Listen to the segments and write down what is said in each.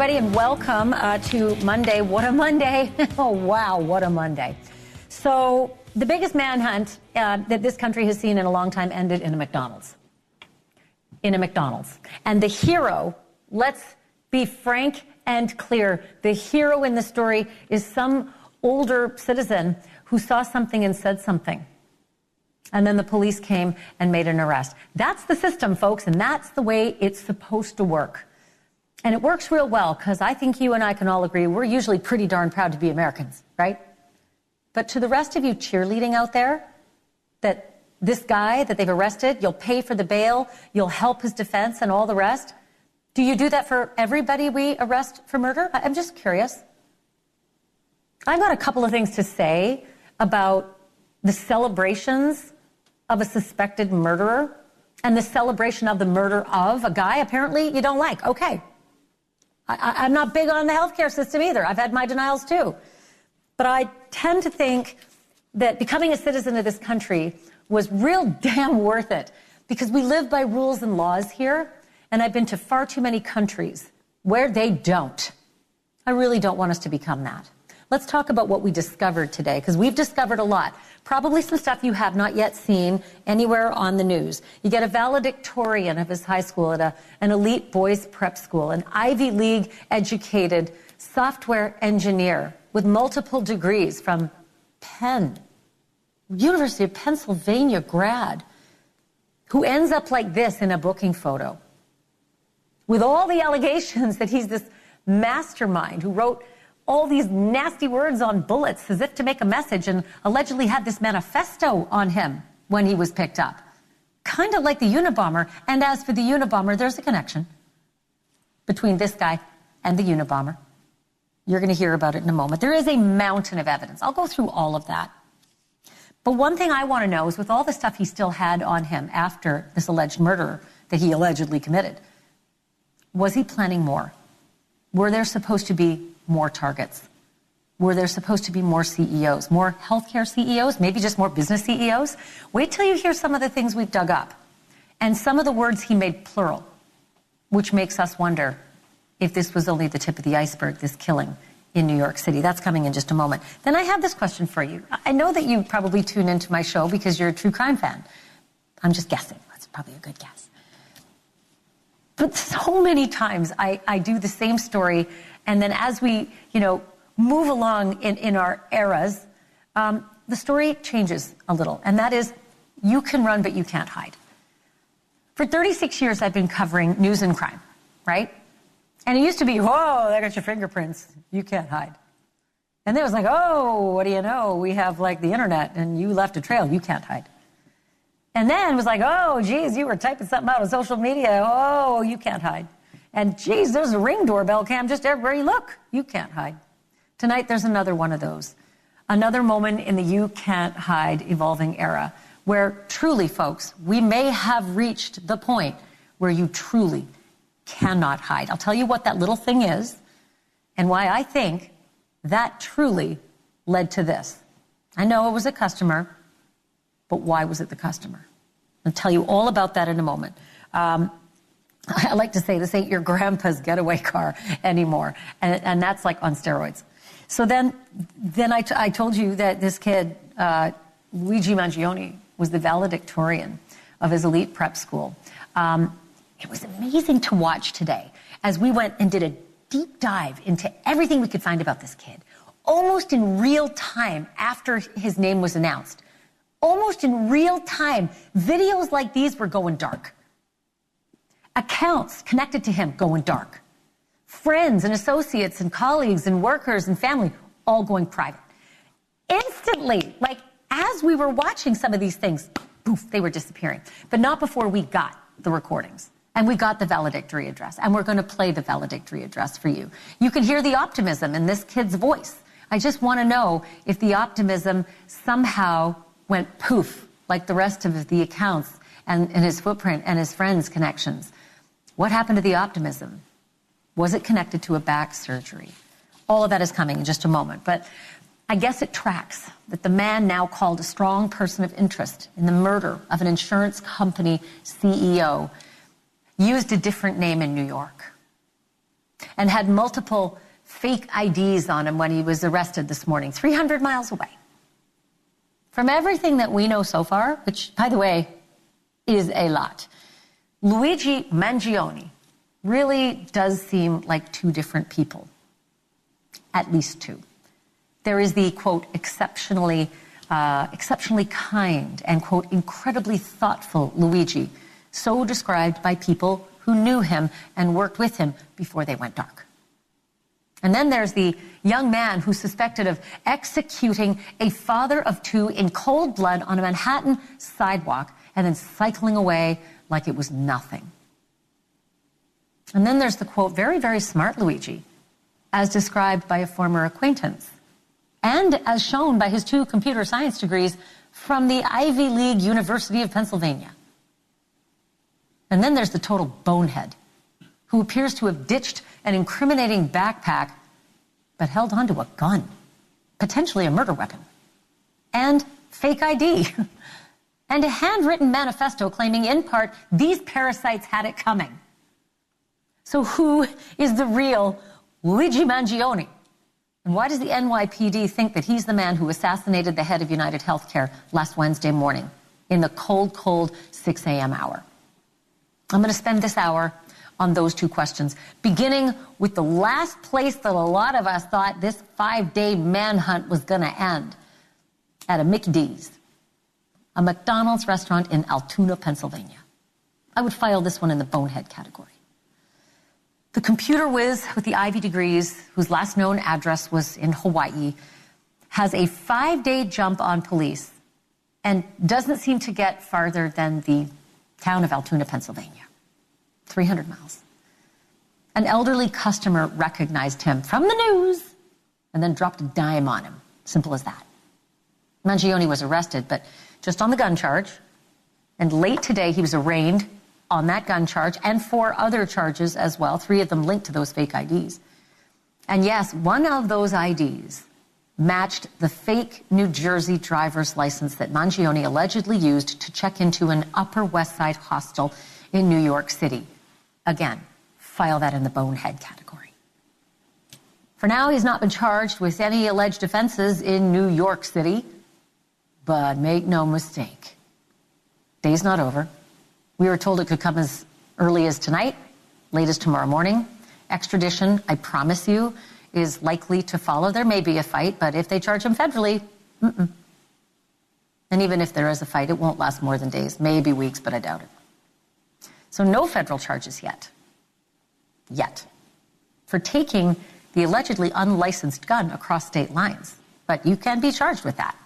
everybody, and welcome to Monday. What a Monday. Oh, wow, what a Monday. So the biggest manhunt that this country has seen in a long time ended in a McDonald's. In a McDonald's. And the hero, let's be frank and clear, the hero in the story is some older citizen who saw something and said something. And then the police came and made an arrest. That's the system, folks, and that's the way it's supposed to work. And it works real well, because I think you and I can all agree we're usually pretty darn proud to be Americans, right? But to the rest of you cheerleading out there, that this guy that they've arrested, you'll pay for the bail, you'll help his defense and all the rest. Do you do that for everybody we arrest for murder? I'm just curious. I've got a couple of things to say about the celebrations of a suspected murderer and the celebration of the murder of a guy apparently you don't like. Okay. I'm not big on the healthcare system either. I've had my denials too. But I tend to think that becoming a citizen of this country was real damn worth it, because we live by rules and laws here, and I've been to far too many countries where they don't. I really don't want us to become that. Let's talk about what we discovered today, because we've discovered a lot. Probably some stuff you have not yet seen anywhere on the news. You get a valedictorian of his high school at an elite boys prep school, an Ivy League educated software engineer with multiple degrees from Penn, University of Pennsylvania grad, who ends up like this in a booking photo, with all the allegations that he's this mastermind who wrote all these nasty words on bullets as if to make a message, and allegedly had this manifesto on him when he was picked up. Kind of like the Unabomber. And as for the Unabomber, there's a connection between this guy and the Unabomber. You're going to hear about it in a moment. There is a mountain of evidence. I'll go through all of that. But one thing I want to know is, with all the stuff he still had on him after this alleged murder that he allegedly committed, was he planning more? Were there supposed to be more targets? Were there supposed to be more CEOs, more healthcare CEOs, maybe just more business CEOs? Wait till you hear some of the things we've dug up, and some of the words he made plural, which makes us wonder if this was only the tip of the iceberg, this killing in New York City. That's coming in just a moment. Then I have this question for you. I know that you probably tune into my show because you're a true crime fan. I'm just guessing. That's probably a good guess. But so many times I do the same story, and then as we, move along in our eras, the story changes a little, and that is, you can run, but you can't hide. For 36 years, I've been covering news and crime, right? And it used to be, whoa, they got your fingerprints. You can't hide. And then it was like, oh, what do you know? We have the internet, and you left a trail. You can't hide. And then it was like, oh, geez, you were typing something out on social media. Oh, you can't hide. And geez, there's a Ring doorbell cam just everywhere you look. You can't hide. Tonight, there's another one of those. Another moment in the you can't hide evolving era, where truly, folks, we may have reached the point where you truly cannot hide. I'll tell you what that little thing is and why I think that truly led to this. I know it was a customer, but why was it the customer? I'll tell you all about that in a moment. I like to say this ain't your grandpa's getaway car anymore, and that's like on steroids. So then I told you that this kid, Luigi Mangione, was the valedictorian of his elite prep school. It was amazing to watch today as we went and did a deep dive into everything we could find about this kid, almost in real time after his name was announced. Almost in real time, videos like these were going dark. Accounts connected to him going dark. Friends and associates and colleagues and workers and family all going private. Instantly, as we were watching some of these things, poof, they were disappearing. But not before we got the recordings. And we got the valedictory address. And we're going to play the valedictory address for you. You can hear the optimism in this kid's voice. I just want to know if the optimism somehow went poof, like the rest of the accounts and his footprint and his friends' connections. What happened to the optimism? Was it connected to a back surgery? All of that is coming in just a moment. But I guess it tracks that the man now called a strong person of interest in the murder of an insurance company CEO used a different name in New York. and had multiple fake IDs on him when he was arrested this morning, 300 miles away. From everything that we know so far, which, by the way, is a lot, Luigi Mangione really does seem like two different people, at least two. There is the, quote, exceptionally kind and, quote, incredibly thoughtful Luigi, so described by people who knew him and worked with him before they went dark. And then there's the young man who's suspected of executing a father of two in cold blood on a Manhattan sidewalk and then cycling away like it was nothing. And then there's the, quote, very, very smart Luigi, as described by a former acquaintance, and as shown by his 2 computer science degrees from the Ivy League University of Pennsylvania. And then there's the total bonehead, who appears to have ditched an incriminating backpack, but held onto a gun, potentially a murder weapon, and fake ID, and a handwritten manifesto claiming in part these parasites had it coming. So who is the real Luigi Mangione? And why does the NYPD think that he's the man who assassinated the head of United Healthcare last Wednesday morning in the cold, cold 6 a.m. hour? I'm going to spend this hour on those 2 questions, beginning with the last place that a lot of us thought this 5-day manhunt was going to end, at a McD's, a McDonald's restaurant in Altoona, Pennsylvania. I would file this one in the bonehead category. The computer whiz with the Ivy degrees, whose last known address was in Hawaii, has a 5-day jump on police and doesn't seem to get farther than the town of Altoona, Pennsylvania, 300 miles. An elderly customer recognized him from the news and then dropped a dime on him. Simple as that. Mangione was arrested, but just on the gun charge. And late today, he was arraigned on that gun charge and 4 other charges as well, 3 of them linked to those fake IDs. And yes, one of those IDs matched the fake New Jersey driver's license that Mangione allegedly used to check into an Upper West Side hostel in New York City. Again, file that in the bonehead category. For now, he's not been charged with any alleged offenses in New York City, but make no mistake, day's not over. We were told it could come as early as tonight, late as tomorrow morning. Extradition, I promise you, is likely to follow. There may be a fight, but if they charge him federally, And even if there is a fight, it won't last more than days, maybe weeks, but I doubt it. So no federal charges yet. For taking the allegedly unlicensed gun across state lines. But you can be charged with that.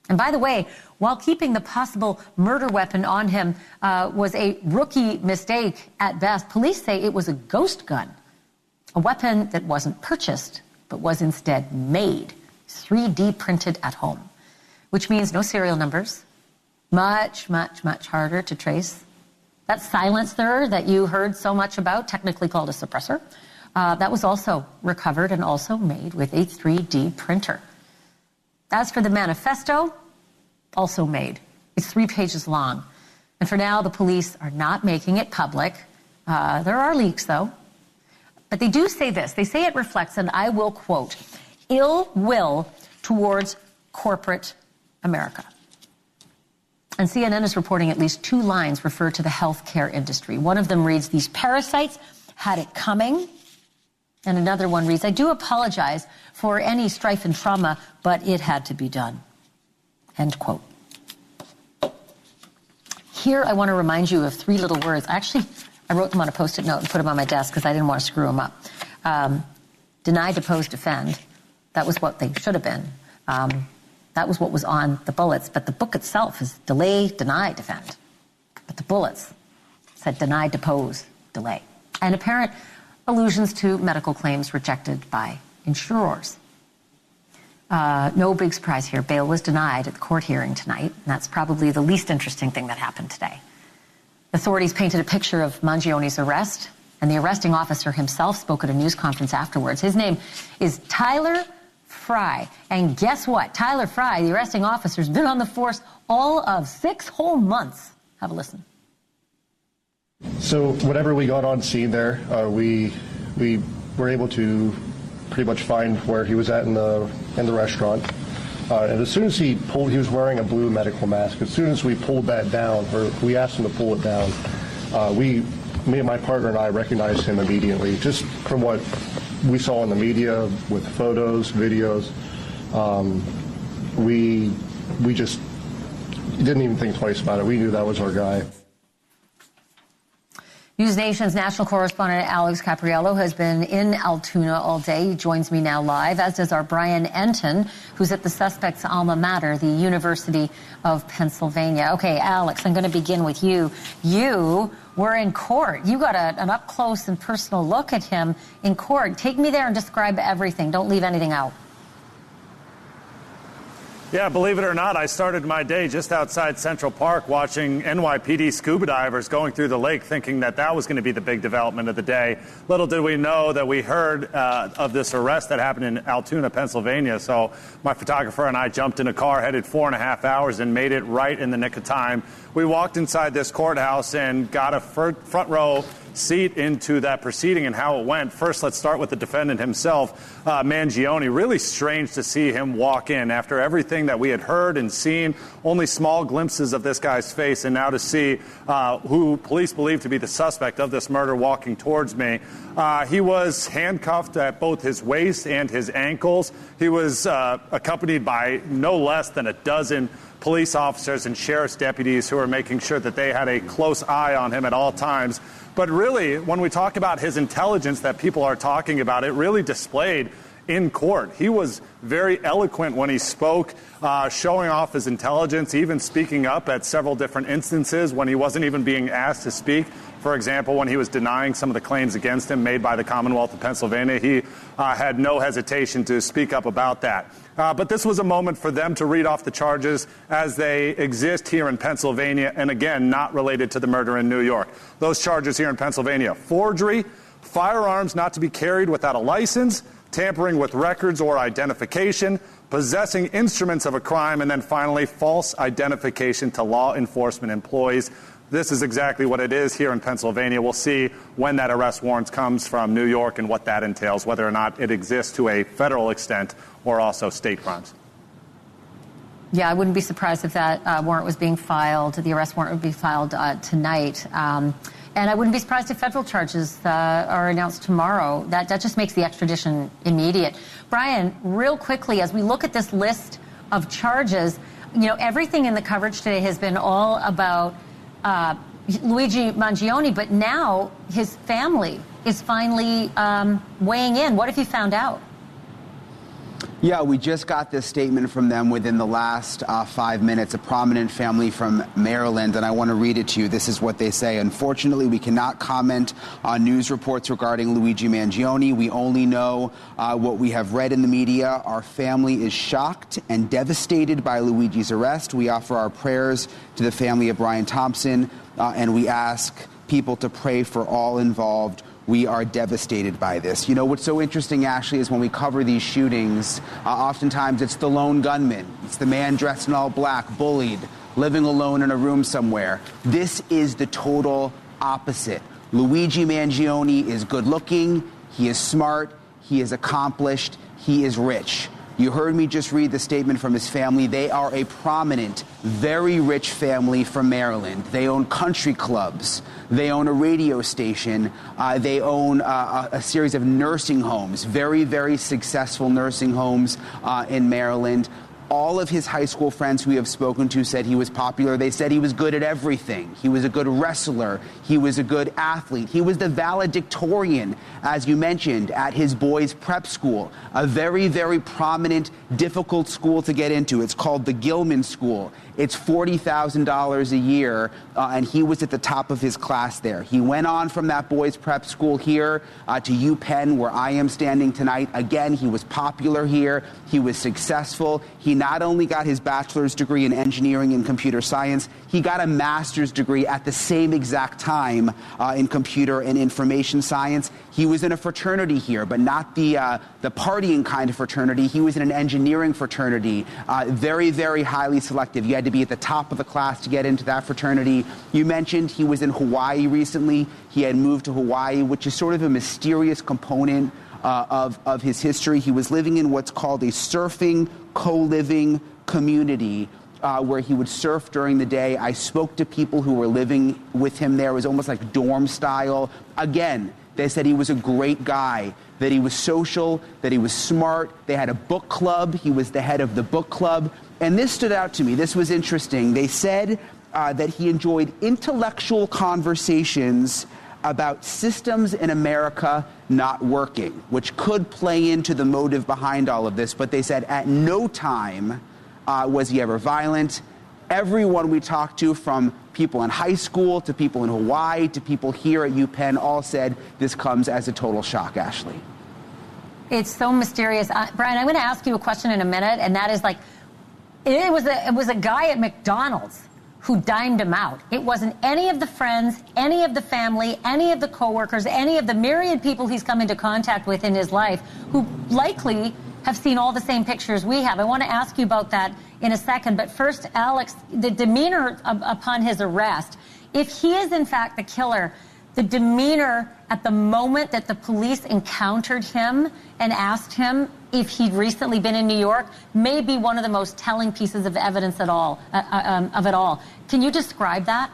And by the way, while keeping the possible murder weapon on him was a rookie mistake at best, police say it was a ghost gun, a weapon that wasn't purchased, but was instead made, 3D printed at home, which means no serial numbers, much harder to trace. That silencer that you heard so much about, technically called a suppressor, that was also recovered and also made with a 3D printer. As for the manifesto, also made. It's 3 pages long. And for now, the police are not making it public. There are leaks, though. But they do say this. They say it reflects, and I will quote, ill will towards corporate America. And CNN is reporting at least 2 lines refer to the healthcare industry. One of them reads, "These parasites had it coming." And another one reads, "I do apologize for any strife and trauma, but it had to be done." End quote. Here I want to remind you of 3 little words. Actually, I wrote them on a Post-it note and put them on my desk because I didn't want to screw them up. Deny, depose, defend. That was what they should have been. That was what was on the bullets. But the book itself is delay, deny, defend. But the bullets said deny, depose, delay. And apparent allusions to medical claims rejected by insurers. No big surprise here. Bail was denied at the court hearing tonight, and that's probably the least interesting thing that happened today. Authorities painted a picture of Mangione's arrest, and the arresting officer himself spoke at a news conference afterwards. His name is Tyler Fry, and guess what? Tyler Fry, the arresting officer, has been on the force all of 6 whole months. Have a listen. So whatever we got on scene there, we were able to pretty much find where he was at in the restaurant. And as soon as he was wearing a blue medical mask. As soon as we pulled that down, or we asked him to pull it down, me and my partner and I recognized him immediately, just from what we saw in the media with photos, videos. We just didn't even think twice about it. We knew that was our guy. NewsNation's national correspondent Alex Capriello has been in Altoona all day. He joins me now live, as does our Brian Enton, who's at the suspect's alma mater, the University of Pennsylvania. Okay, Alex, I'm going to begin with you. You were in court. You got an up-close and personal look at him in court. Take me there and describe everything. Don't leave anything out. Yeah, believe it or not, I started my day just outside Central Park watching NYPD scuba divers going through the lake, thinking that was going to be the big development of the day. Little did we know that we heard of this arrest that happened in Altoona, Pennsylvania. So my photographer and I jumped in a car, headed 4.5 hours, and made it right in the nick of time. We walked inside this courthouse and got a front row seat into that proceeding and how it went. First, let's start with the defendant himself, Mangione. Really strange to see him walk in after everything that we had heard and seen, only small glimpses of this guy's face, and now to see who police believe to be the suspect of this murder walking towards me. He was handcuffed at both his waist and his ankles. He was accompanied by no less than a dozen police officers and sheriff's deputies who were making sure that they had a close eye on him at all times. But really, when we talk about his intelligence that people are talking about, it really displayed in court. He was very eloquent when he spoke, showing off his intelligence, even speaking up at several different instances when he wasn't even being asked to speak. For example, when he was denying some of the claims against him made by the Commonwealth of Pennsylvania, he had no hesitation to speak up about that. But this was a moment for them to read off the charges as they exist here in Pennsylvania, and again, not related to the murder in New York. Those charges here in Pennsylvania: forgery, firearms not to be carried without a license, tampering with records or identification, possessing instruments of a crime, and then finally, false identification to law enforcement employees. This is exactly what it is here in Pennsylvania. We'll see when that arrest warrant comes from New York and what that entails, whether or not it exists to a federal extent or also state crimes. Yeah, I wouldn't be surprised if that warrant was being filed, the arrest warrant would be filed tonight. And I wouldn't be surprised if federal charges are announced tomorrow. That just makes the extradition immediate. Brian, real quickly, as we look at this list of charges, you know, everything in the coverage today has been all about Luigi Mangione, but now his family is finally weighing in. What have you found out? Yeah, we just got this statement from them within the last 5 minutes, a prominent family from Maryland, and I want to read it to you. This is what they say. Unfortunately, we cannot comment on news reports regarding Luigi Mangione. We only know what we have read in the media. Our family is shocked and devastated by Luigi's arrest. We offer our prayers to the family of Brian Thompson, and we ask people to pray for all involved. We are devastated by this. You know, what's so interesting, Ashleigh, is when we cover these shootings, oftentimes it's the lone gunman. It's the man dressed in all black, bullied, living alone in a room somewhere. This is the total opposite. Luigi Mangione is good-looking, he is smart, he is accomplished, he is rich. You heard me just read the statement from his family. They are a prominent, very rich family from Maryland. They own country clubs. They own a radio station. They own a series of nursing homes, very, very successful nursing homes in Maryland. All of his high school friends who we have spoken to said he was popular. They said he was good at everything. He was a good wrestler. He was a good athlete. He was the valedictorian, as you mentioned, at his boys' prep school, a very, very prominent, difficult school to get into. It's called the Gilman School. It's $40,000 a year, and he was at the top of his class there. He went on from that boys' prep school here to UPenn, where I am standing tonight. Again, he was popular here. He was successful. He not only got his bachelor's degree in engineering and computer science, he got a master's degree at the same exact time in computer and information science. He was in a fraternity here, but not the partying kind of fraternity. He was in an engineering fraternity, very, very highly selective. You had to be at the top of the class to get into that fraternity. You mentioned he was in Hawaii recently. He had moved to Hawaii, which is sort of a mysterious component of his history. He was living in what's called a surfing co-living community where he would surf during the day. I spoke to people who were living with him there. It was almost like dorm style. Again, they said he was a great guy, that he was social, that he was smart. They had a book club. He was the head of the book club. And this stood out to me. This was interesting. They said that he enjoyed intellectual conversations about systems in America not working, which could play into the motive behind all of this. But they said at no time was he ever violent. Everyone we talked to, from people in high school to people in Hawaii to people here at UPenn, all said this comes as a total shock, Ashleigh. It's so mysterious. Brian, I'm going to ask you a question in a minute, and that is like, it was a guy at McDonald's who dimed him out. It wasn't any of the friends, any of the family, any of the coworkers, any of the myriad people he's come into contact with in his life who likely have seen all the same pictures we have. I want to ask you about that in a second. But first, Alex, the demeanor upon his arrest, if he is in fact the killer, the demeanor at the moment that the police encountered him and asked him if he'd recently been in New York may be one of the most telling pieces of evidence of it all. Can you describe that?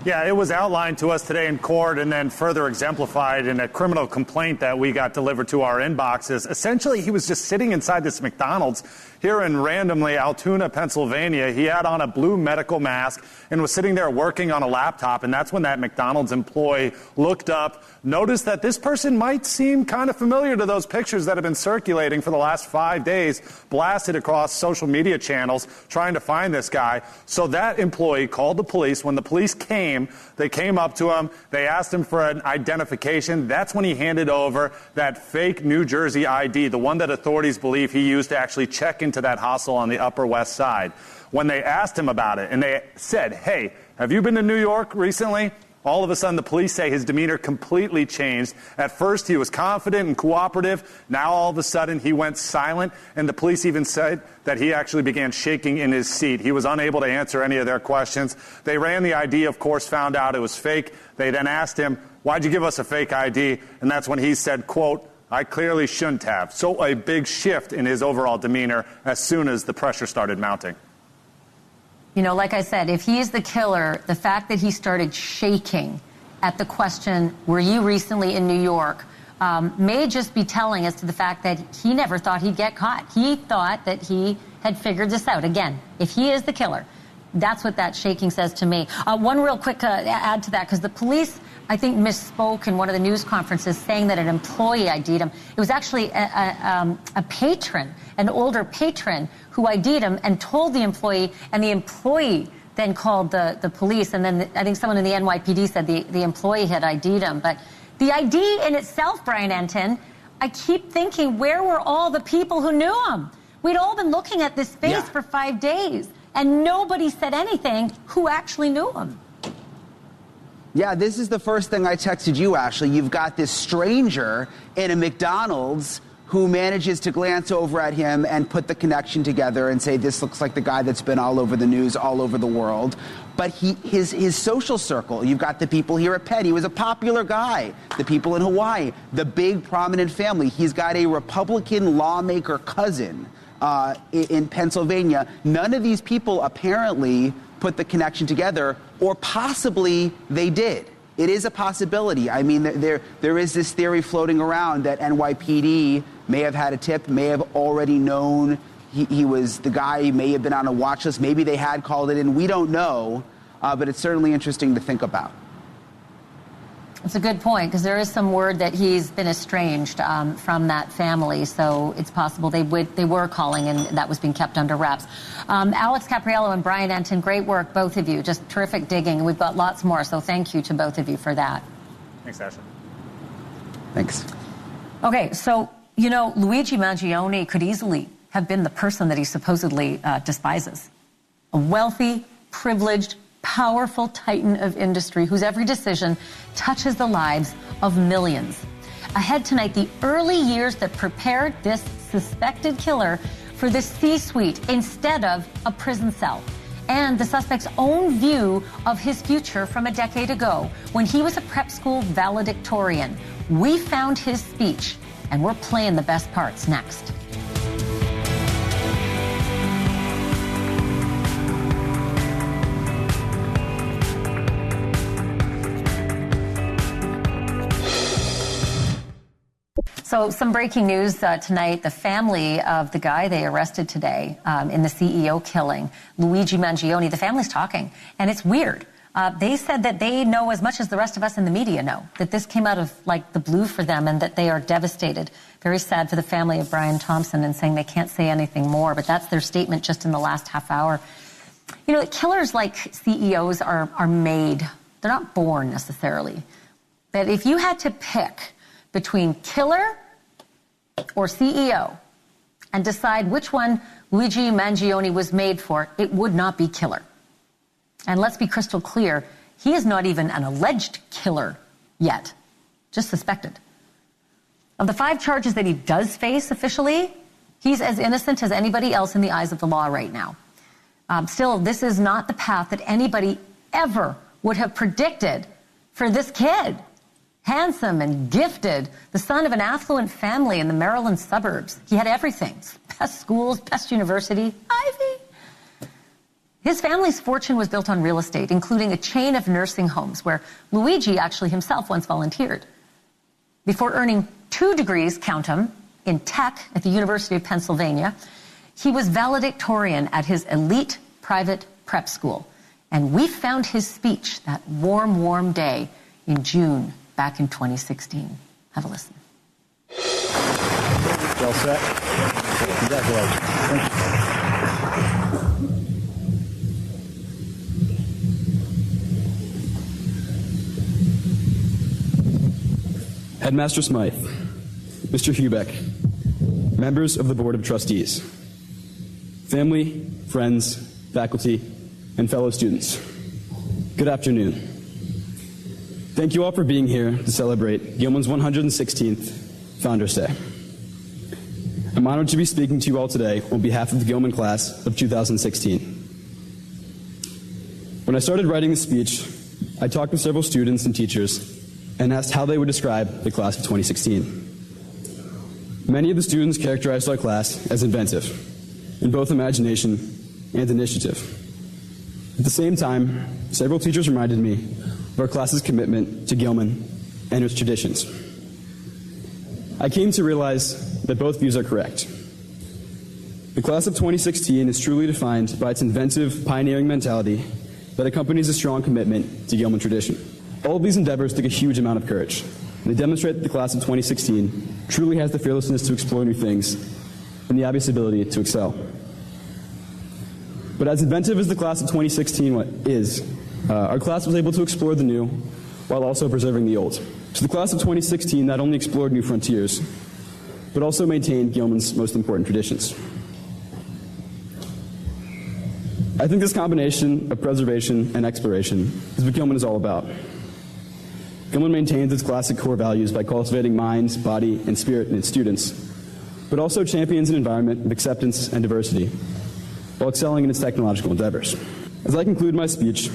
Yeah, it was outlined to us today in court and then further exemplified in a criminal complaint that we got delivered to our inboxes. Essentially, he was just sitting inside this McDonald's here in randomly Altoona, Pennsylvania. He had on a blue medical mask and was sitting there working on a laptop. And that's when that McDonald's employee looked up, noticed that this person might seem kind of familiar to those pictures that have been circulating for the last 5 days, blasted across social media channels, trying to find this guy. So that employee called the police. When the police came, they came up to him. They asked him for an identification. That's when he handed over that fake New Jersey ID, the one that authorities believe he used to actually check into that hostel on the Upper West Side. When they asked him about it and they said, hey, have you been to New York recently? All of a sudden, the police say his demeanor completely changed. At first, he was confident and cooperative. Now, all of a sudden, he went silent. And the police even said that he actually began shaking in his seat. He was unable to answer any of their questions. They ran the ID, of course, found out it was fake. They then asked him, why'd you give us a fake ID? And that's when he said, quote, I clearly shouldn't have. So a big shift in his overall demeanor as soon as the pressure started mounting. You know, like I said, if he's the killer, the fact that he started shaking at the question, were you recently in New York, may just be telling as to the fact that he never thought he'd get caught. He thought that he had figured this out. Again, if he is the killer, that's what that shaking says to me. One real quick add to that, because the police, I think, misspoke in one of the news conferences saying that an employee ID'd him. It was actually a patron, an older patron, who ID'd him and told the employee, and the employee then called the police. And then I think someone in the NYPD said the employee had ID'd him. But the ID in itself, Brian Entin, I keep thinking, where were all the people who knew him? We'd all been looking at this face for 5 days, and nobody said anything who actually knew him. Yeah, this is the first thing I texted you, Ashleigh. You've got this stranger in a McDonald's who manages to glance over at him and put the connection together and say, this looks like the guy that's been all over the news, all over the world. But his social circle, you've got the people here at Penn. He was a popular guy. The people in Hawaii, the big prominent family. He's got a Republican lawmaker cousin in Pennsylvania. None of these people apparently put the connection together, or possibly they did. It is a possibility. I mean, there is this theory floating around that NYPD may have had a tip, may have already known he was the guy, he may have been on a watch list. Maybe they had called it in. We don't know, but it's certainly interesting to think about. It's a good point, because there is some word that he's been estranged from that family, so it's possible they were calling and that was being kept under wraps. Alex Capriello and Brian Entin, great work, both of you. Just terrific digging, and we've got lots more, so thank you to both of you for that. Thanks, Ashley. Thanks. Okay, so, you know, Luigi Mangione could easily have been the person that he supposedly despises. A wealthy, privileged, powerful titan of industry whose every decision touches the lives of millions. Ahead tonight, the early years that prepared this suspected killer for the C-suite instead of a prison cell, and the suspect's own view of his future from a decade ago when he was a prep school valedictorian. We found his speech, and we're playing the best parts next. So some breaking news tonight. The family of the guy they arrested today in the CEO killing, Luigi Mangione, the family's talking, and it's weird. They said that they know as much as the rest of us in the media know, that this came out of like the blue for them and that they are devastated. Very sad for the family of Brian Thompson and saying they can't say anything more, but that's their statement just in the last half hour. You know, killers like CEOs are made. They're not born necessarily. But if you had to pick between killer or CEO and decide which one Luigi Mangione was made for, it would not be killer. And let's be crystal clear, he is not even an alleged killer yet, just suspected. Of the 5 charges that he does face officially, he's as innocent as anybody else in the eyes of the law right now. Still, this is not the path that anybody ever would have predicted for this kid. Handsome and gifted, the son of an affluent family in the Maryland suburbs. He had everything. Best schools, best university, Ivy. His family's fortune was built on real estate, including a chain of nursing homes where Luigi actually himself once volunteered. Before earning 2 degrees, count them, in tech at the University of Pennsylvania, he was valedictorian at his elite private prep school. And we found his speech that warm, warm day in June back in 2016. Have a listen. Well set. Congratulations. Thank you. Headmaster Smythe, Mr. Hubeck, members of the Board of Trustees, family, friends, faculty, and fellow students, good afternoon. Thank you all for being here to celebrate Gilman's 116th Founders Day. I'm honored to be speaking to you all today on behalf of the Gilman class of 2016. When I started writing the speech, I talked with several students and teachers and asked how they would describe the class of 2016. Many of the students characterized our class as inventive, in both imagination and initiative. At the same time, several teachers reminded me of our class's commitment to Gilman and its traditions. I came to realize that both views are correct. The class of 2016 is truly defined by its inventive, pioneering mentality that accompanies a strong commitment to Gilman tradition. All of these endeavors took a huge amount of courage, and they demonstrate that the class of 2016 truly has the fearlessness to explore new things and the obvious ability to excel. But as inventive as the class of 2016 is, our class was able to explore the new while also preserving the old. So the class of 2016 not only explored new frontiers, but also maintained Gilman's most important traditions. I think this combination of preservation and exploration is what Gilman is all about. Gilman maintains its classic core values by cultivating mind, body, and spirit in its students, but also champions an environment of acceptance and diversity, while excelling in its technological endeavors. As I conclude my speech,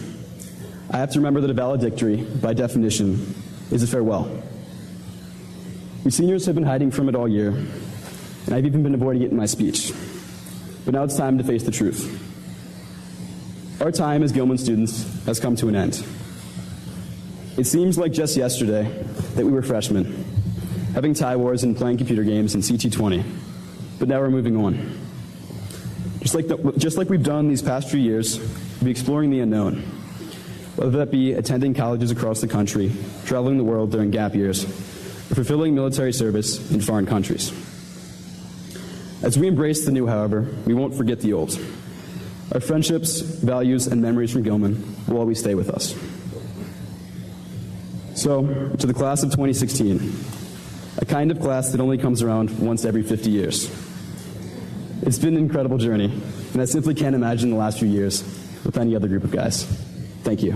I have to remember that a valedictory, by definition, is a farewell. We seniors have been hiding from it all year, and I've even been avoiding it in my speech. But now it's time to face the truth. Our time as Gilman students has come to an end. It seems like just yesterday that we were freshmen, having tie wars and playing computer games in CT20, but now we're moving on. Just like we've done these past few years, we'll be exploring the unknown, whether that be attending colleges across the country, traveling the world during gap years, or fulfilling military service in foreign countries. As we embrace the new, however, we won't forget the old. Our friendships, values, and memories from Gilman will always stay with us. So, to the class of 2016, a kind of class that only comes around once every 50 years. It's been an incredible journey, and I simply can't imagine the last few years with any other group of guys. Thank you.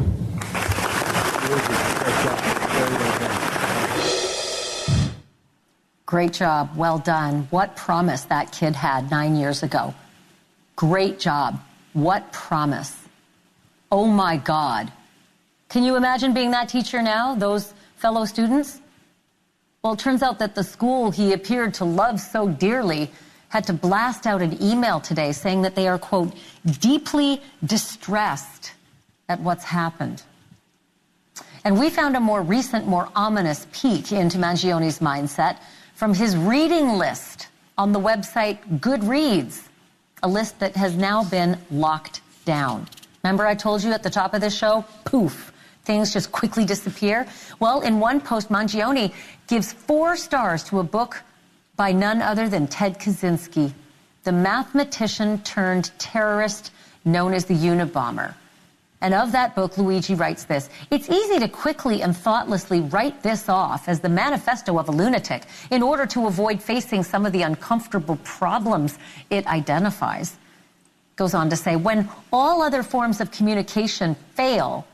Great job. Well done. What promise that kid had 9 years ago. Great job. What promise. Oh my God. Can you imagine being that teacher now, those fellow students? Well, it turns out that the school he appeared to love so dearly had to blast out an email today saying that they are, quote, deeply distressed at what's happened. And we found a more recent, more ominous peek into Mangione's mindset from his reading list on the website Goodreads, a list that has now been locked down. Remember I told you at the top of this show, poof, things just quickly disappear? Well, in one post, Mangione gives 4 stars to a book by none other than Ted Kaczynski, the mathematician turned terrorist known as the Unabomber. And of that book, Luigi writes this: it's easy to quickly and thoughtlessly write this off as the manifesto of a lunatic in order to avoid facing some of the uncomfortable problems it identifies. Goes on to say, when all other forms of communication fail,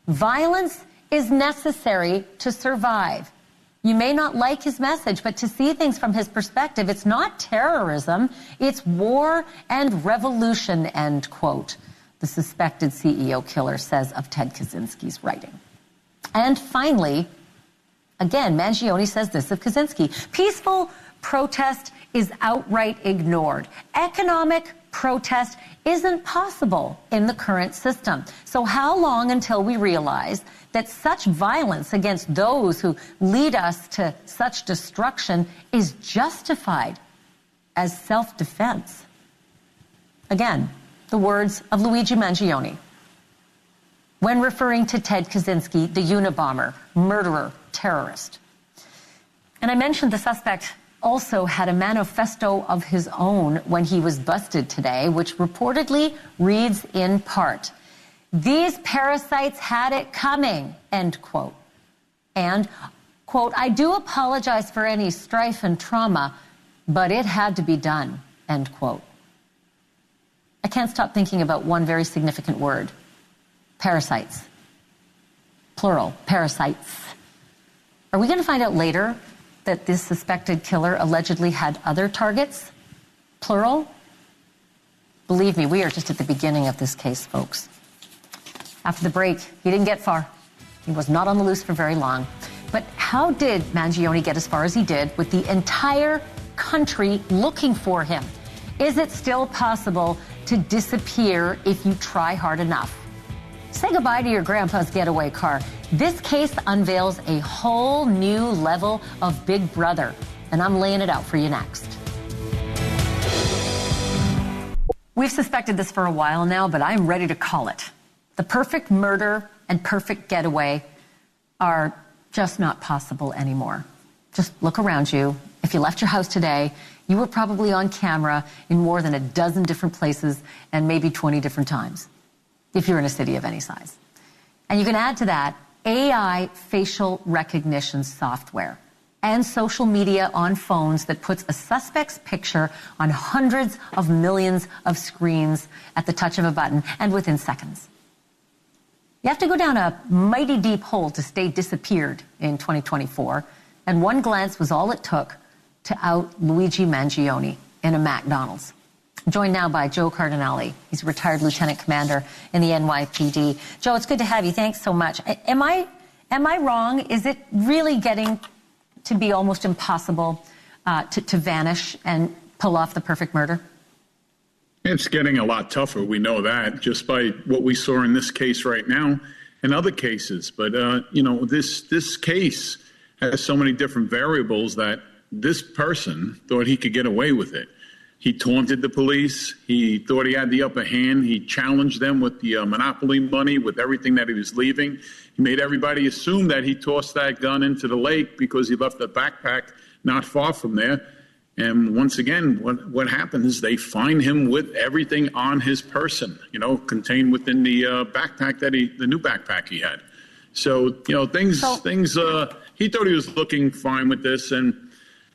violence is necessary to survive. You may not like his message, but to see things from his perspective, it's not terrorism, it's war and revolution, end quote. The suspected CEO killer says of Ted Kaczynski's writing. And finally, again, Mangione says this of Kaczynski: peaceful protest is outright ignored. Economic protest isn't possible in the current system. So how long until we realize that such violence against those who lead us to such destruction is justified as self-defense? Again, the words of Luigi Mangione when referring to Ted Kaczynski, the Unabomber, murderer, terrorist. And I mentioned the suspect also had a manifesto of his own when he was busted today, which reportedly reads in part, "These parasites had it coming," end quote. And, quote, "I do apologize for any strife and trauma, but it had to be done," end quote. I can't stop thinking about one very significant word: parasites. Plural, parasites. Are we going to find out later that this suspected killer allegedly had other targets? Plural? Believe me, we are just at the beginning of this case, folks. After the break, he didn't get far. He was not on the loose for very long. But how did Mangione get as far as he did with the entire country looking for him? Is it still possible to disappear if you try hard enough? Say goodbye to your grandpa's getaway car. This case unveils a whole new level of Big Brother, and I'm laying it out for you next. We've suspected this for a while now, but I'm ready to call it. The perfect murder and perfect getaway are just not possible anymore. Just look around you. If you left your house today, you were probably on camera in more than a dozen different places and maybe 20 different times, if you're in a city of any size. And you can add to that AI facial recognition software and social media on phones that puts a suspect's picture on hundreds of millions of screens at the touch of a button and within seconds. You have to go down a mighty deep hole to stay disappeared in 2024, and one glance was all it took to out Luigi Mangione in a McDonald's. Joined now by Joe Cardinale. He's a retired lieutenant commander in the NYPD. Joe, it's good to have you. Thanks so much. Am I wrong? Is it really getting to be almost impossible to vanish and pull off the perfect murder? It's getting a lot tougher. We know that just by what we saw in this case right now and other cases. But, this case has so many different variables that this person thought he could get away with it. He taunted the police. He thought he had the upper hand. He challenged them with the monopoly money, with everything that he was leaving. He made everybody assume that he tossed that gun into the lake because he left a backpack not far from there. And once again, what happens is they find him with everything on his person, contained within the backpack the new backpack he had. So, things. He thought he was looking fine with this, and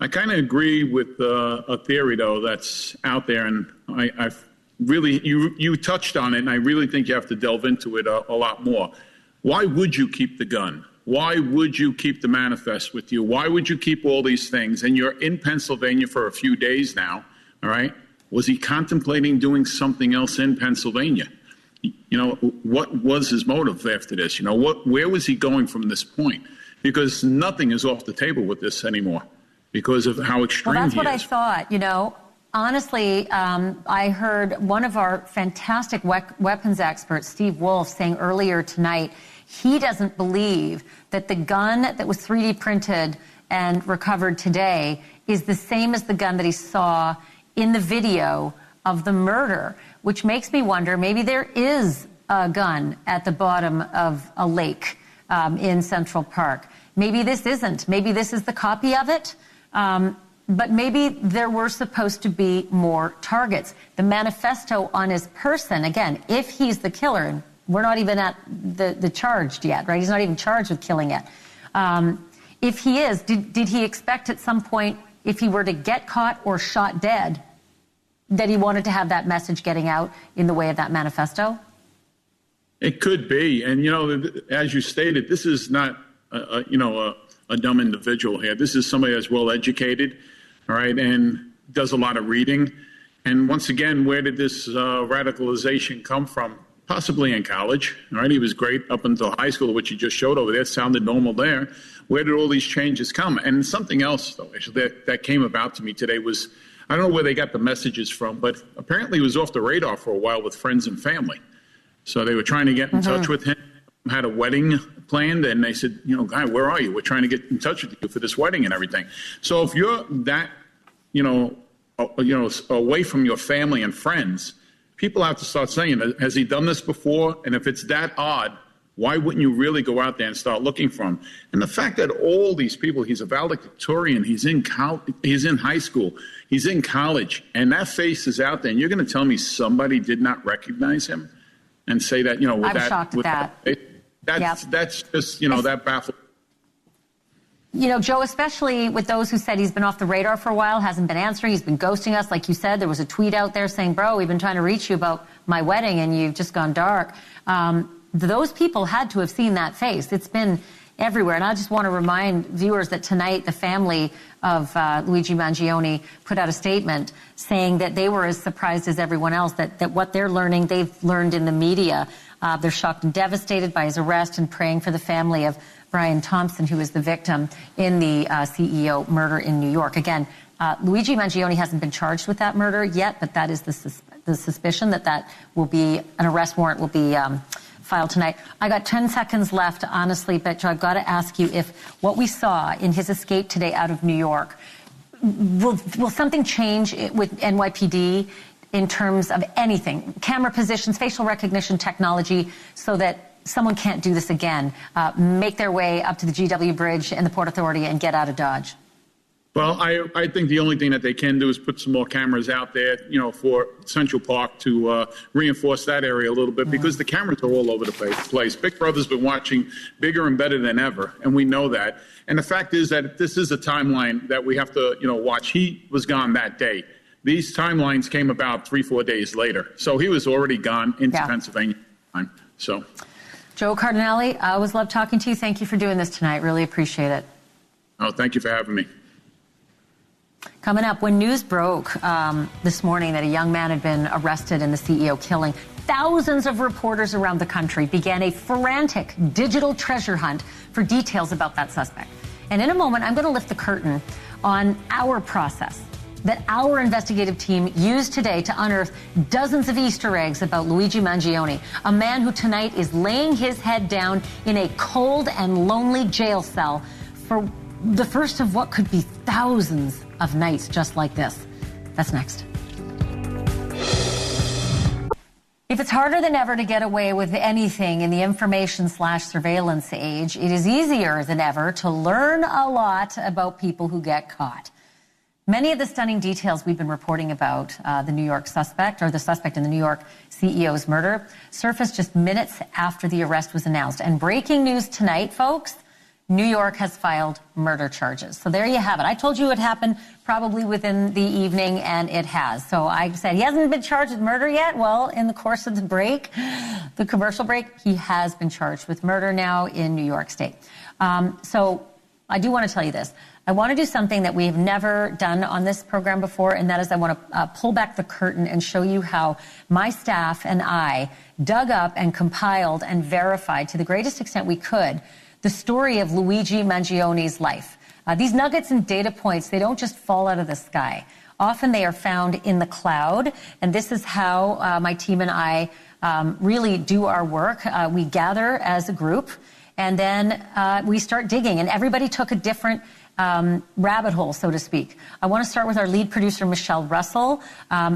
I kind of agree with a theory, though, that's out there, and I really, you touched on it, and I really think you have to delve into it a lot more. Why would you keep the gun? Why would you keep the manifest with you? Why would you keep all these things? And you're in Pennsylvania for a few days now, all right? Was he contemplating doing something else in Pennsylvania? What was his motive after this? Where was he going from this point? because nothing is off the table with this anymore because of how extreme Well, that's he what is. I thought, Honestly, I heard one of our fantastic weapons experts, Steve Wolf, saying earlier tonight he doesn't believe that the gun that was 3D printed and recovered today is the same as the gun that he saw in the video of the murder, which makes me wonder, maybe there is a gun at the bottom of a lake in Central Park. Maybe this isn't. Maybe this is the copy of it. But maybe there were supposed to be more targets. The manifesto on his person, again, if he's the killer, and we're not even at the charged yet, right? He's not even charged with killing yet. If he is, did he expect at some point, if he were to get caught or shot dead, that he wanted to have that message getting out in the way of that manifesto? It could be. And, as you stated, this is not, a dumb individual here. This is somebody that's well educated, all right, and does a lot of reading. And once again, where did this radicalization come from? Possibly in college, all right? He was great up until high school, which he just showed over there. Sounded normal there. Where did all these changes come? And something else, though, actually, that came about to me today was, I don't know where they got the messages from, but apparently he was off the radar for a while with friends and family. So they were trying to get in touch with him, had a wedding planned, and they said, guy, where are you? We're trying to get in touch with you for this wedding and everything. So if you're that, away from your family and friends, people have to start saying, has he done this before? And if it's that odd, why wouldn't you really go out there and start looking for him? And the fact that all these people, he's a valedictorian, he's in high school, he's in college, and that face is out there, and you're going to tell me somebody did not recognize him and say that, I'm shocked at that. That's just, that baffles. Joe, especially with those who said he's been off the radar for a while, hasn't been answering, he's been ghosting us. Like you said, there was a tweet out there saying, bro, we've been trying to reach you about my wedding and you've just gone dark. Those people had to have seen that face. It's been everywhere. And I just want to remind viewers that tonight the family of Luigi Mangione put out a statement saying that they were as surprised as everyone else, that what they're learning, they've learned in the media. They're shocked and devastated by his arrest and praying for the family of Brian Thompson, who is the victim in the CEO murder in New York. Again, Luigi Mangione hasn't been charged with that murder yet, but that is the suspicion that will be, an arrest warrant will be filed tonight. I got 10 seconds left, honestly, but Joe, I've got to ask you if what we saw in his escape today out of New York, will something change with NYPD in terms of anything, camera positions, facial recognition technology, so that someone can't do this again, make their way up to the GW Bridge and the Port Authority and get out of Dodge? Well, I think the only thing that they can do is put some more cameras out there, for Central Park to reinforce that area a little bit, because the cameras are all over the place. Big Brother's been watching bigger and better than ever, and we know that. And the fact is that this is a timeline that we have to, watch. He was gone that day. These timelines came about 3-4 days later. So he was already gone into Pennsylvania. So, Joe Cardinale, I always love talking to you. Thank you for doing this tonight. Really appreciate it. Oh, thank you for having me. Coming up, when news broke this morning that a young man had been arrested in the CEO killing, thousands of reporters around the country began a frantic digital treasure hunt for details about that suspect. And in a moment, I'm going to lift the curtain on our process that our investigative team used today to unearth dozens of Easter eggs about Luigi Mangione, a man who tonight is laying his head down in a cold and lonely jail cell for the first of what could be thousands of nights just like this. That's next. If it's harder than ever to get away with anything in the information/surveillance age, it is easier than ever to learn a lot about people who get caught. Many of the stunning details we've been reporting about the New York suspect, or the suspect in the New York CEO's murder, surfaced just minutes after the arrest was announced. And breaking news tonight, folks, New York has filed murder charges. So there you have it. I told you it would happen probably within the evening, and it has. So I said he hasn't been charged with murder yet. Well, in the course of the break, the commercial break, he has been charged with murder now in New York State. So I do want to tell you this. I want to do something that we've never done on this program before, and that is I want to pull back the curtain and show you how my staff and I dug up and compiled and verified to the greatest extent we could the story of Luigi Mangioni's life. These nuggets and data points, they don't just fall out of the sky. Often they are found in the cloud, and this is how my team and I really do our work. We gather as a group, and then we start digging, and everybody took a different rabbit hole, so to speak. I want to start with our lead producer, Michelle Russell.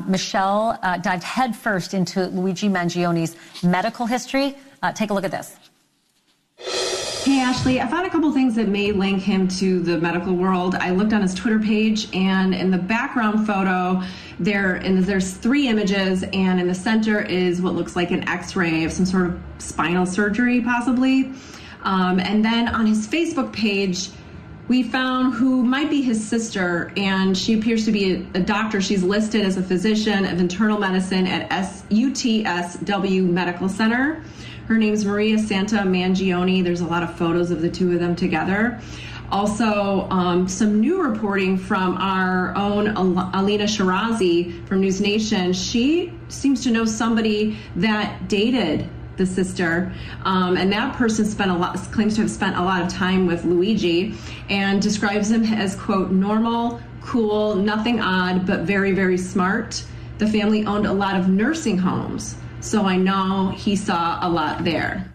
Michelle dived headfirst into Luigi Mangioni's medical history. Take a look at this. Hey, Ashleigh, I found a couple things that may link him to the medical world. I looked on his Twitter page, and in the background photo, there's 3 images, and in the center is what looks like an X-ray of some sort of spinal surgery, possibly. And then on his Facebook page, we found who might be his sister, and she appears to be a doctor. She's listed as a physician of internal medicine at UTSW Medical Center. Her name's Maria Santa Mangioni. There's a lot of photos of the two of them together. Also, some new reporting from our own Alina Shirazi from NewsNation. She seems to know somebody that dated the sister, and that person claims to have spent a lot of time with Luigi, and describes him as, quote, normal, cool, nothing odd, but very, very smart. The family owned a lot of nursing homes, so I know he saw a lot there.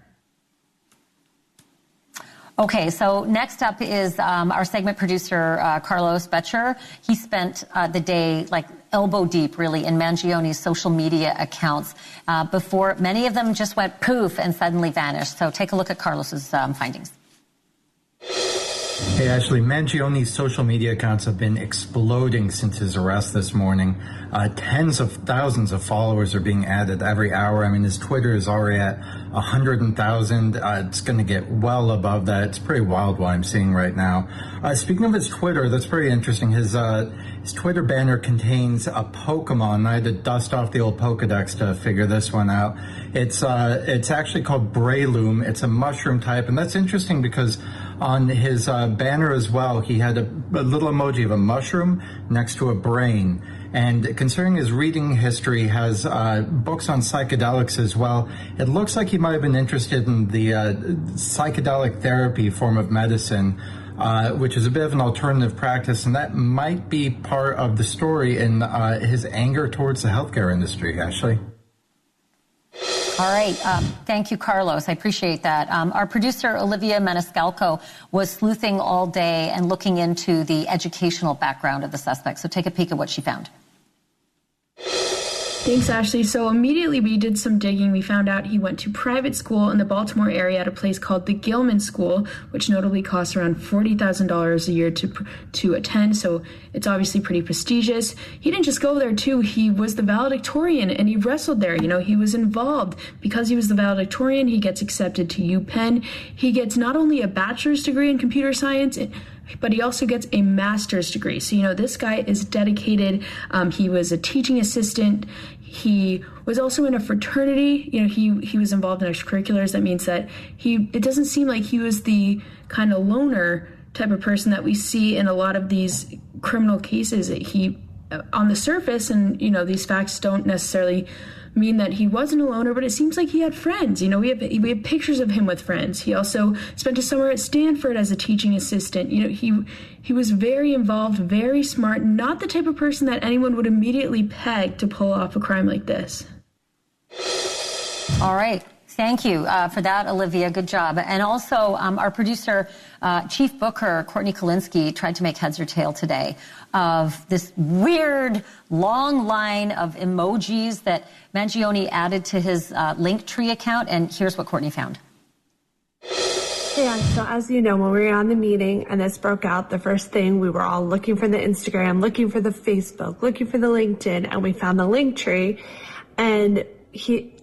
Okay, so next up is our segment producer, Carlos Betcher. He spent the day like elbow deep, really, in Mangioni's social media accounts before many of them just went poof and suddenly vanished. So take a look at Carlos's findings. Hey, Ashleigh, Mangioni's social media accounts have been exploding since his arrest this morning. Tens of thousands of followers are being added every hour. I mean, his Twitter is already at 100,000. It's going to get well above that. It's pretty wild what I'm seeing right now. Speaking of his Twitter, that's pretty interesting. His Twitter banner contains a Pokemon. I had to dust off the old Pokedex to figure this one out. It's actually called Breloom. It's a mushroom type, and that's interesting because on his banner as well, he had a little emoji of a mushroom next to a brain. And considering his reading history, has books on psychedelics as well, it looks like he might have been interested in the psychedelic therapy form of medicine, which is a bit of an alternative practice, and that might be part of the story in his anger towards the healthcare industry, Ashleigh. All right. Thank you, Carlos. I appreciate that. Our producer, Olivia Maniscalco, was sleuthing all day and looking into the educational background of the suspect. So take a peek at what she found. Thanks, Ashleigh. So immediately we did some digging. We found out he went to private school in the Baltimore area at a place called the Gilman School, which notably costs around $40,000 a year to attend. So it's obviously pretty prestigious. He didn't just go there too. He was the valedictorian and he wrestled there. You know, he was involved. Because he was the valedictorian, he gets accepted to UPenn. He gets not only a bachelor's degree in computer science, but he also gets a master's degree. So, you know, this guy is dedicated. He was a teaching assistant. He was also in a fraternity. You know, he was involved in extracurriculars. That means that it doesn't seem like he was the kind of loner type of person that we see in a lot of these criminal cases. He, on the surface, and, you know, these facts don't necessarily mean that he wasn't a loner, but it seems like he had friends. You know, we have pictures of him with friends. He also spent a summer at Stanford as a teaching assistant. You know, he was very involved, very smart, not the type of person that anyone would immediately peg to pull off a crime like this. All right. Thank you for that, Olivia. Good job. And also, our producer, Chief Booker, Courtney Kalinsky, tried to make heads or tail today of this weird long line of emojis that Mangioni added to his Linktree account. And here's what Courtney found. Yeah, so as you know, when we were on the meeting and this broke out, the first thing, we were all looking for the Instagram, looking for the Facebook, looking for the LinkedIn, and we found the Linktree. And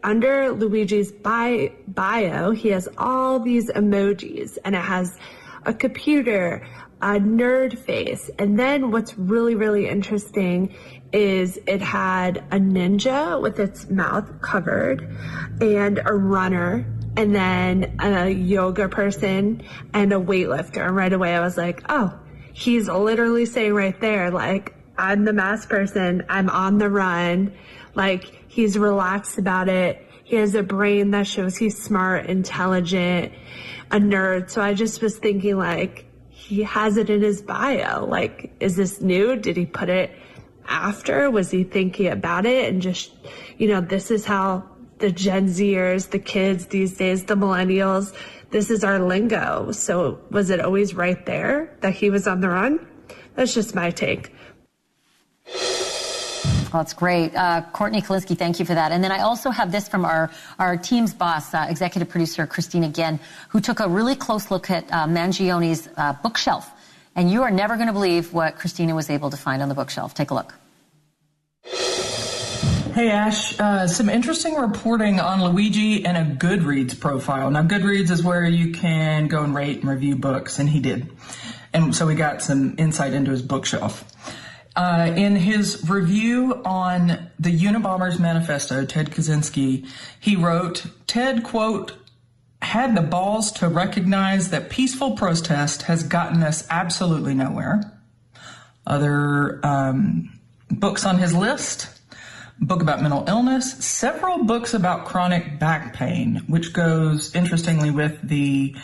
under Luigi's bio, he has all these emojis, and it has a computer, a nerd face. And then what's really, really interesting is it had a ninja with its mouth covered, and a runner, and then a yoga person, and a weightlifter. And right away I was like, oh, he's literally saying right there, like, I'm the masked person, I'm on the run. Like, he's relaxed about it. He has a brain that shows he's smart, intelligent. a nerd. So I just was thinking, like, he has it in his bio. Like, is this new? Did he put it after? Was he thinking about it? And just, this is how the Gen Zers, the kids these days, the millennials, this is our lingo. So was it always right there that he was on the run? That's just my take. Oh, that's great. Courtney Kalinsky, thank you for that. And then I also have this from our team's boss, executive producer Christina Ginn, who took a really close look at Mangione's bookshelf. And you are never going to believe what Christina was able to find on the bookshelf. Take a look. Hey, Ash. Some interesting reporting on Luigi and a Goodreads profile. Now, Goodreads is where you can go and rate and review books, and he did. And so we got some insight into his bookshelf. In his review on the Unabomber's Manifesto, Ted Kaczynski, he wrote, Ted, quote, had the balls to recognize that peaceful protest has gotten us absolutely nowhere. Other books on his list, a book about mental illness, several books about chronic back pain, which goes, interestingly, with the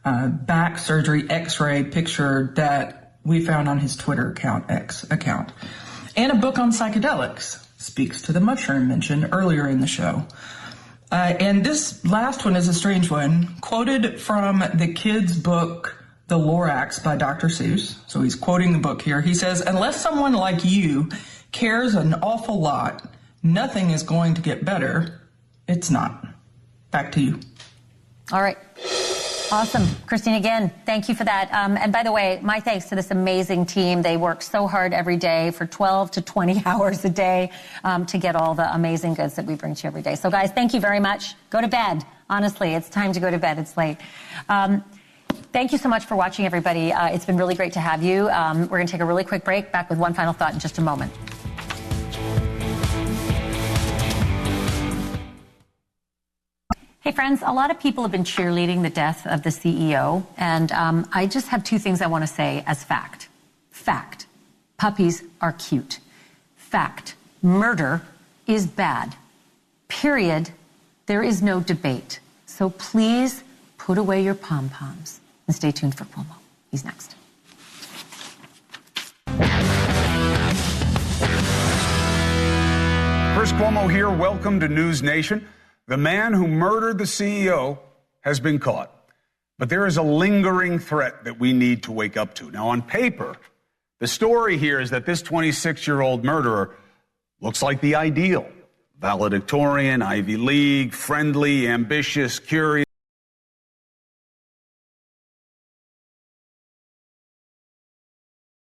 back surgery x-ray picture that we found on his Twitter account, X account. And a book on psychedelics, speaks to the mushroom mentioned earlier in the show. And this last one is a strange one, quoted from the kids' book, The Lorax by Dr. Seuss. So he's quoting the book here. He says, unless someone like you cares an awful lot, nothing is going to get better. It's not. Back to you. All right. Awesome. Christine, again, thank you for that. And by the way, my thanks to this amazing team. They work so hard every day for 12 to 20 hours a day to get all the amazing goods that we bring to you every day. So, guys, thank you very much. Go to bed. Honestly, it's time to go to bed. It's late. Thank you so much for watching, everybody. It's been really great to have you. We're going to take a really quick break. Back with one final thought in just a moment. Hey, friends, a lot of people have been cheerleading the death of the CEO, and I just have two things I want to say as fact. Fact, puppies are cute. Fact, murder is bad. Period. There is no debate. So please put away your pom-poms and stay tuned for Cuomo. He's next. Chris Cuomo here. Welcome to NewsNation. The man who murdered the CEO has been caught, but there is a lingering threat that we need to wake up to. Now, on paper, the story here is that this 26-year-old murderer looks like the ideal. Valedictorian, Ivy League, friendly, ambitious, curious.